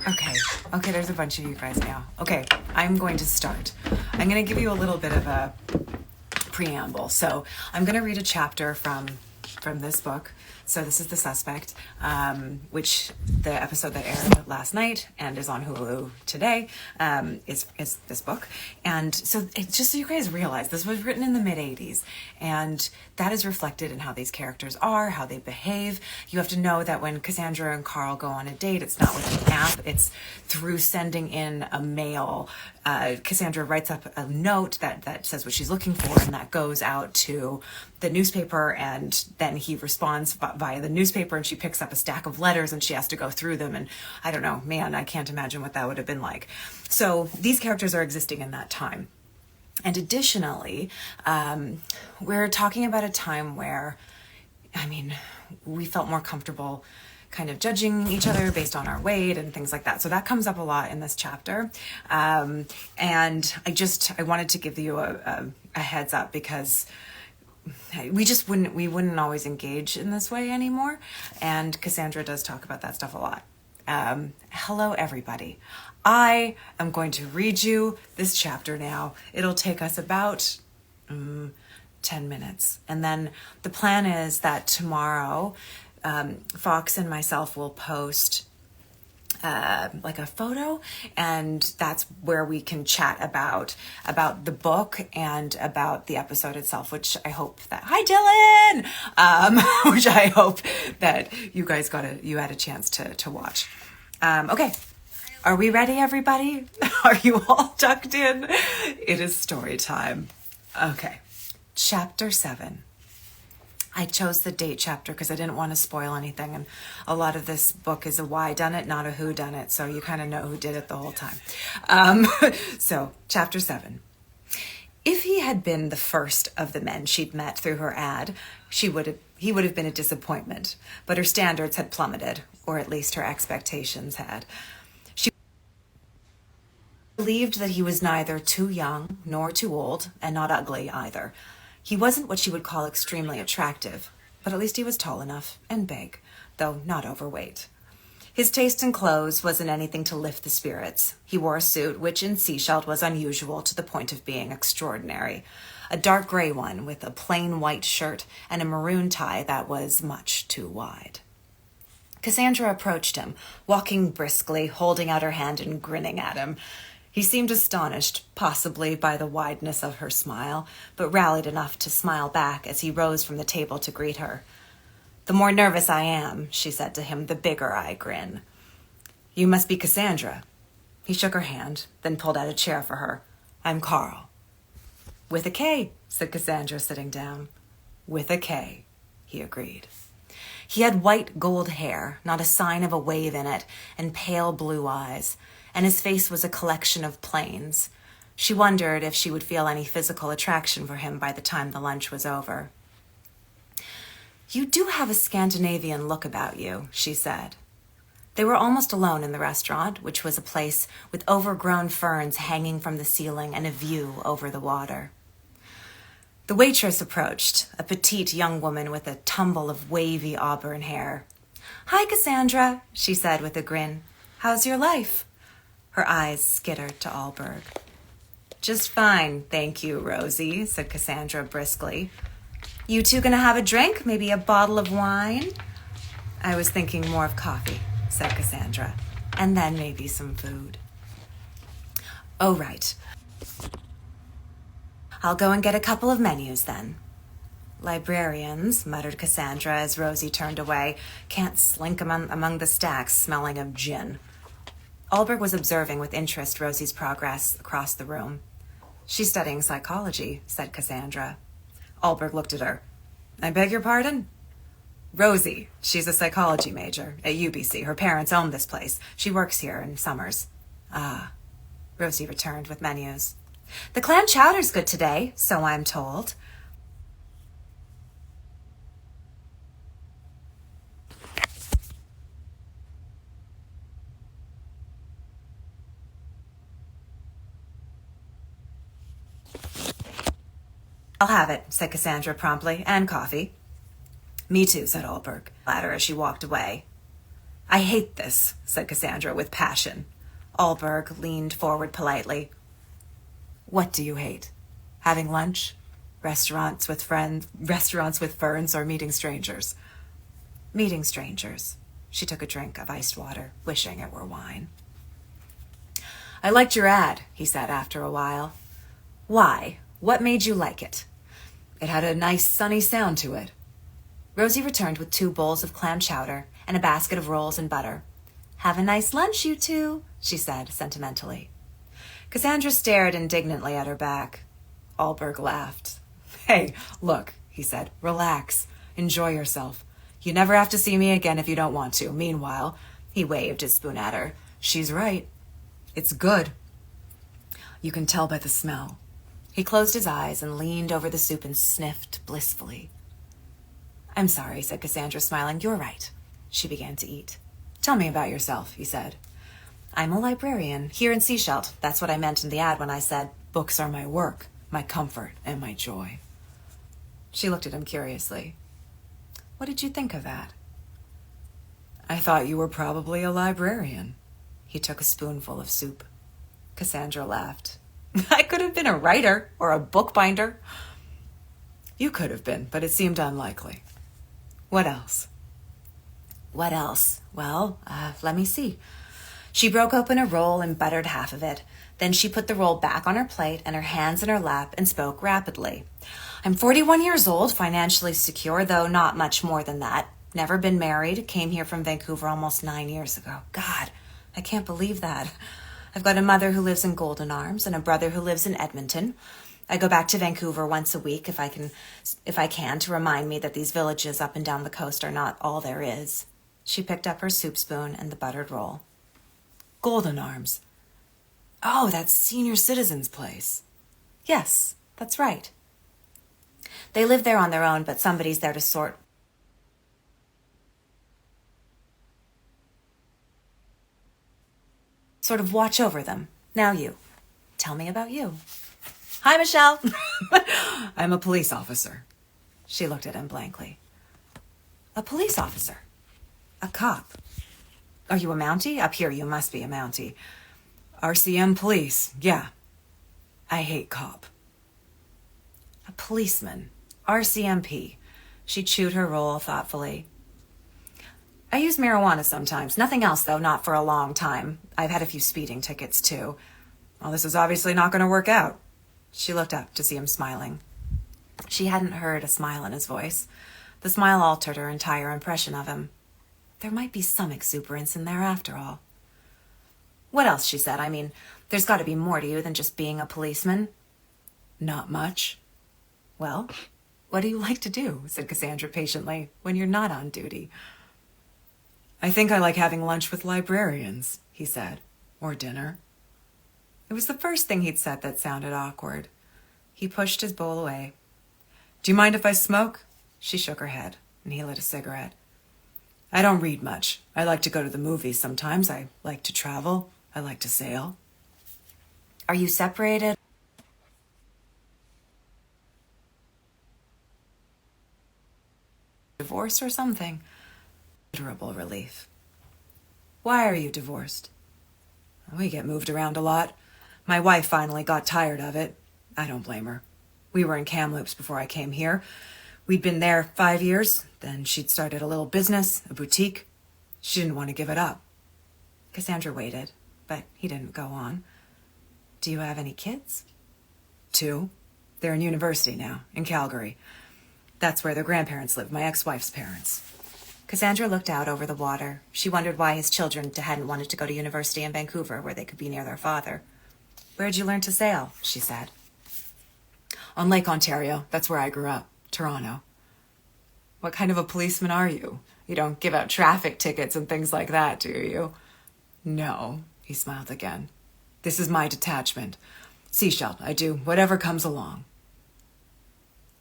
Okay, there's a bunch of you guys now. Okay, I'm going to start. I'm going to give you a little bit of a preamble. So I'm going to read a chapter from this book. So this is The Suspect, which the episode that aired last night and is on Hulu today is this book. And so it's just so you guys realize, this was written in the mid-'80s, and that is reflected in how these characters are, how they behave. You have to know that when Cassandra and Carl go on a date, it's not with an app, it's through sending in a mail. Cassandra writes up a note that says what she's looking for, and that goes out to the newspaper, and then he responds via the newspaper, and she picks up a stack of letters and she has to go through them. And I don't know, man, I can't imagine what that would have been like. So these characters are existing in that time. And additionally, we're talking about a time where, we felt more comfortable kind of judging each other based on our weight and things like that. So that comes up a lot in this chapter. And I wanted to give you a heads up, because we wouldn't always engage in this way anymore. And Cassandra does talk about that stuff a lot. Hello, everybody. I am going to read you this chapter now. It'll take us about 10 minutes. And then the plan is that tomorrow, Fox and myself will post like a photo, and that's where we can chat about the book and about the episode itself, which I hope that, hi Dylan, which I hope that you guys you had a chance to watch. Okay, are we ready, everybody? Are you all tucked in? It is story time. Okay, chapter 7. I chose the date chapter because I didn't want to spoil anything, and a lot of this book is a why done it, not a who done it, so you kind of know who did it the whole time. So, chapter 7. If he had been the first of the men she'd met through her ad, he would have been a disappointment, but her standards had plummeted, or at least her expectations had. She believed that he was neither too young nor too old, and not ugly either. He wasn't what she would call extremely attractive, but at least he was tall enough and big, though not overweight. His taste in clothes wasn't anything to lift the spirits. He wore a suit which in Sechelt was unusual to the point of being extraordinary. A dark gray one with a plain white shirt and a maroon tie that was much too wide. Cassandra approached him, walking briskly, holding out her hand and grinning at him. He seemed astonished, possibly by the wideness of her smile, but rallied enough to smile back as he rose from the table to greet her. "The more nervous I am," she said to him, "the bigger I grin." "You must be Cassandra." He shook her hand, then pulled out a chair for her. "I'm Carl." "With a K," said Cassandra, sitting down. "With a K," he agreed. He had white gold hair, not a sign of a wave in it, and pale blue eyes, and his face was a collection of planes. She wondered if she would feel any physical attraction for him by the time the lunch was over. "You do have a Scandinavian look about you," she said. They were almost alone in the restaurant, which was a place with overgrown ferns hanging from the ceiling and a view over the water. The waitress approached, a petite young woman with a tumble of wavy auburn hair. "Hi, Cassandra," she said with a grin. "How's your life?" Her eyes skittered to Allberg. "Just fine, thank you, Rosie," said Cassandra briskly. "You two gonna have a drink? Maybe a bottle of wine?" "I was thinking more of coffee," said Cassandra, "and then maybe some food." "Oh, right. I'll go and get a couple of menus then." "Librarians," muttered Cassandra as Rosie turned away, "can't slink among the stacks smelling of gin." Allberg was observing with interest Rosie's progress across the room. "She's studying psychology," said Cassandra. Allberg looked at her. "I beg your pardon?" "Rosie. She's a psychology major at UBC. Her parents own this place. She works here in summers." "Ah," Rosie returned with menus. "The clam chowder's good today, so I'm told." "I'll have it," said Cassandra promptly, "and coffee." "Me too," said Allberg, latter as she walked away. I hate this, said Cassandra with passion. Allberg leaned forward politely. What do you hate? Having lunch? Restaurants with ferns, or meeting strangers? Meeting strangers. She took a drink of iced water, wishing it were wine. I liked your ad, he said after a while. Why? What made you like it? It had a nice sunny sound to it. Rosie returned with 2 bowls of clam chowder and a basket of rolls and butter. Have a nice lunch, you two, she said sentimentally. Cassandra stared indignantly at her back. Allberg laughed. Hey, look, he said, relax. Enjoy yourself. You never have to see me again if you don't want to. Meanwhile, he waved his spoon at her. She's right. It's good. You can tell by the smell. He closed his eyes and leaned over the soup and sniffed blissfully. I'm sorry, said Cassandra, smiling. You're right. She began to eat. Tell me about yourself, he said. I'm a librarian, here in Seashelt. That's what I meant in the ad when I said, books are my work, my comfort, and my joy. She looked at him curiously. What did you think of that? I thought you were probably a librarian. He took a spoonful of soup. Cassandra laughed. I could have been a writer or a bookbinder. You could have been, but it seemed unlikely. What else? What else? Well, let me see. She broke open a roll and buttered half of it. Then she put the roll back on her plate and her hands in her lap and spoke rapidly. I'm 41 years old, financially secure, though not much more than that. Never been married, came here from Vancouver almost 9 years ago. God, I can't believe that. I've got a mother who lives in Golden Arms and a brother who lives in Edmonton. I go back to Vancouver once a week if I can to remind me that these villages up and down the coast are not all there is. She picked up her soup spoon and the buttered roll. Golden Arms. Oh, that's senior citizens' place. Yes, that's right. They live there on their own, but somebody's there to sort of watch over them. Now you. Tell me about you. Hi, Michelle. I'm a police officer. She looked at him blankly. A police officer? A cop? Are you a Mountie? Up here you must be a Mountie. RCM police, yeah. I hate cop. A policeman. RCMP. She chewed her roll thoughtfully. I use marijuana sometimes. Nothing else, though, not for a long time. I've had a few speeding tickets, too. Well, this is obviously not going to work out. She looked up to see him smiling. She hadn't heard a smile in his voice. The smile altered her entire impression of him. There might be some exuberance in there after all. What else, she said. I mean, there's got to be more to you than just being a policeman. Not much. Well, what do you like to do, said Cassandra patiently, when you're not on duty? I think I like having lunch with librarians, he said, or dinner. It was the first thing he'd said that sounded awkward. He pushed his bowl away. Do you mind if I smoke? She shook her head, and he lit a cigarette. I don't read much. I like to go to the movies sometimes. I like to travel. I like to sail. Are you separated? Divorced or something? Considerable relief. Why are you divorced? We get moved around a lot. My wife finally got tired of it. I don't blame her. We were in Kamloops before I came here. We'd been there 5 years. Then she'd started a little business, a boutique. She didn't want to give it up. Cassandra waited, but he didn't go on. Do you have any kids? 2. They're in university now, in Calgary. That's where their grandparents live, my ex-wife's parents. Cassandra looked out over the water. She wondered why his children hadn't wanted to go to university in Vancouver, where they could be near their father. Where'd you learn to sail? She said. On Lake Ontario. That's where I grew up. Toronto. What kind of a policeman are you? You don't give out traffic tickets and things like that, do you? No, he smiled again. This is my detachment. Seashell, I do whatever comes along.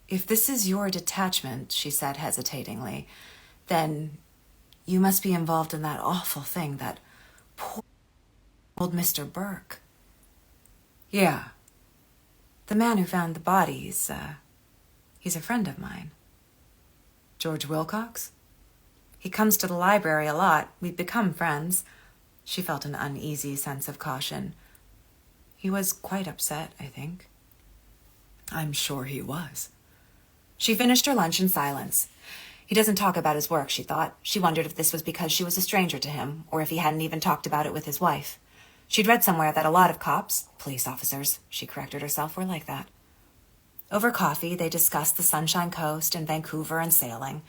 If this is your detachment, she said hesitatingly, then you must be involved in that awful thing, that poor old Mr. Burke. Yeah. The man who found the body, he's a friend of mine. George Wilcox? He comes to the library a lot. We've become friends. She felt an uneasy sense of caution. He was quite upset, I think. I'm sure he was. She finished her lunch in silence. He doesn't talk about his work, she thought. She wondered if this was because she was a stranger to him, or if he hadn't even talked about it with his wife. She'd read somewhere that a lot of cops, police officers, she corrected herself, were like that. Over coffee, they discussed the Sunshine Coast and Vancouver and sailing.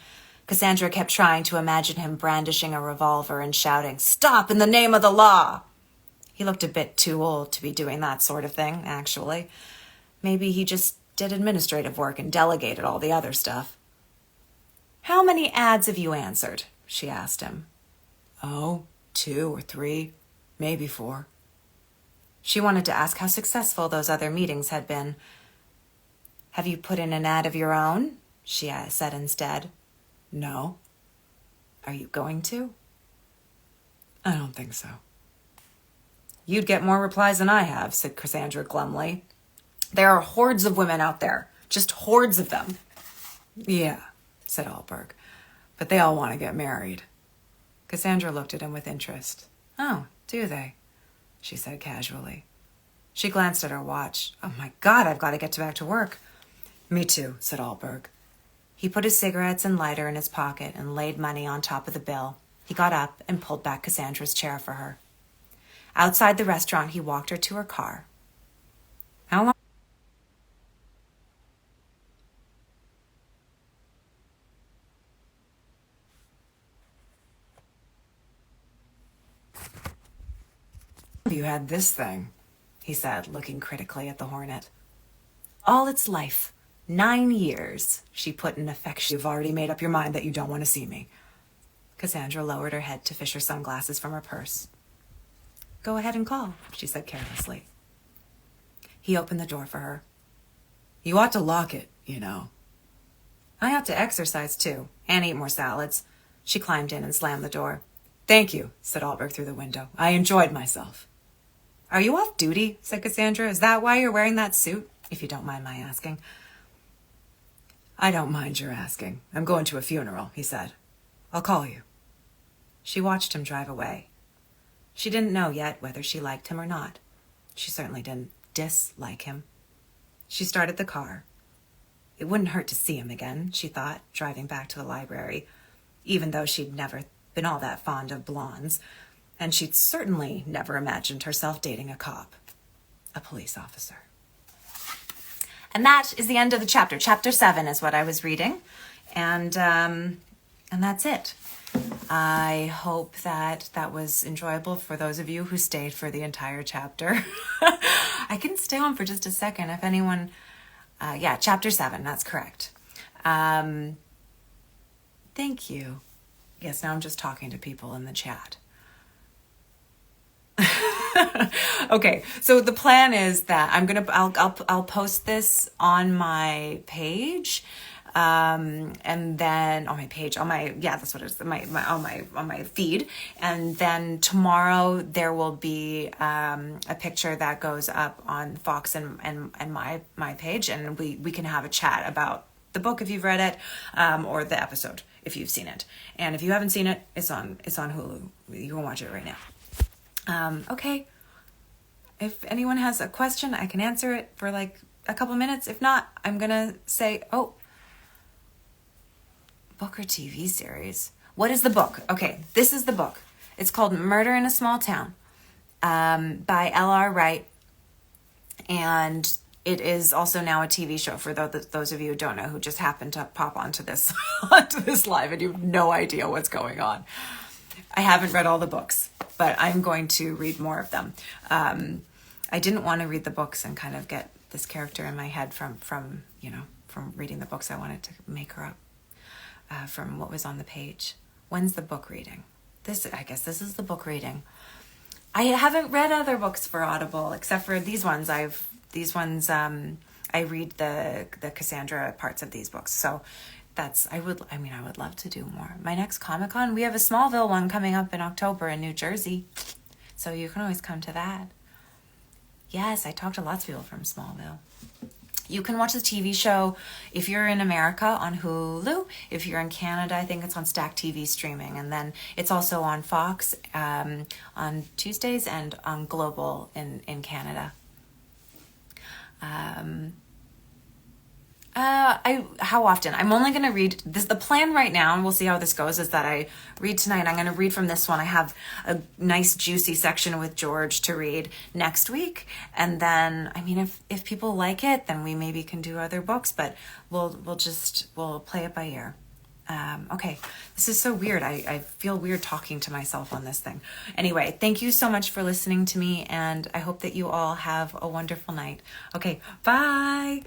Cassandra kept trying to imagine him brandishing a revolver and shouting, "Stop in the name of the law!" He looked a bit too old to be doing that sort of thing, actually. Maybe he just did administrative work and delegated all the other stuff. How many ads have you answered? She asked him. Oh, 2 or 3, maybe 4. She wanted to ask how successful those other meetings had been. Have you put in an ad of your own? She said instead. No. Are you going to? I don't think so. You'd get more replies than I have, said Cassandra glumly. There are hordes of women out there, just hordes of them. Yeah, said Alberg, but they all want to get married. Cassandra looked at him with interest. Oh, do they? She said casually. She glanced at her watch. Oh my God, I've got to get back to work. Me too, said Alberg. He put his cigarettes and lighter in his pocket and laid money on top of the bill. He got up and pulled back Cassandra's chair for her. Outside the restaurant, he walked her to her car. How long have you had this thing? He said, looking critically at the Hornet. All its life. 9 years, she put in affection. You've already made up your mind that you don't want to see me. Cassandra lowered her head to fish her sunglasses from her purse. Go ahead and call, she said carelessly. He opened the door for her. You ought to lock it, you know. I have to exercise too, and eat more salads. She climbed in and slammed the door. Thank you, said Alberg through the window. I enjoyed myself. Are you off duty? Said Cassandra. Is that why you're wearing that suit? If you don't mind my asking. I don't mind your asking. I'm going to a funeral, he said. I'll call you. She watched him drive away. She didn't know yet whether she liked him or not. She certainly didn't dislike him. She started the car. It wouldn't hurt to see him again, she thought, driving back to the library, even though she'd never been all that fond of blondes, and she'd certainly never imagined herself dating a cop, a police officer. And that is the end of the chapter. Chapter 7 is what I was reading, and that's it. I hope that was enjoyable for those of you who stayed for the entire chapter. I can stay on for just a second if anyone... chapter 7, that's correct. Thank you. Yes, now I'm just talking to people in the chat. Okay, so the plan is that I'll post this on my page, and then on my page, on my feed, and then tomorrow there will be a picture that goes up on Fox and my page, and we can have a chat about the book if you've read it, or the episode if you've seen it, and if you haven't seen it, it's on Hulu. You can watch it right now. Okay. If anyone has a question, I can answer it for like a couple minutes. If not, I'm going to say, book or TV series. What is the book? Okay, this is the book. It's called Murder in a Small Town by L.R. Wright. And it is also now a TV show for those of you who don't know, who just happened to pop onto this, onto this live and you have no idea what's going on. I haven't read all the books, but I'm going to read more of them. I didn't want to read the books and kind of get this character in my head from reading the books. I wanted to make her up from what was on the page. When's the book reading? I guess this is the book reading. I haven't read other books for Audible except for these ones. I read the Cassandra parts of these books. So I would love to do more. My next Comic-Con, we have a Smallville one coming up in October in New Jersey. So you can always come to that. Yes, I talked to lots of people from Smallville. You can watch the TV show if you're in America on Hulu. If you're in Canada, I think it's on Stack TV streaming. And then it's also on Fox on Tuesdays and on Global in Canada. How often? I'm only going to read this. The plan right now, and we'll see how this goes, is that I read tonight. I'm going to read from this one. I have a nice juicy section with George to read next week. And then, I mean, if people like it, then we maybe can do other books, but we'll play it by ear. Okay. This is so weird. I feel weird talking to myself on this thing. Anyway, thank you so much for listening to me, and I hope that you all have a wonderful night. Okay. Bye.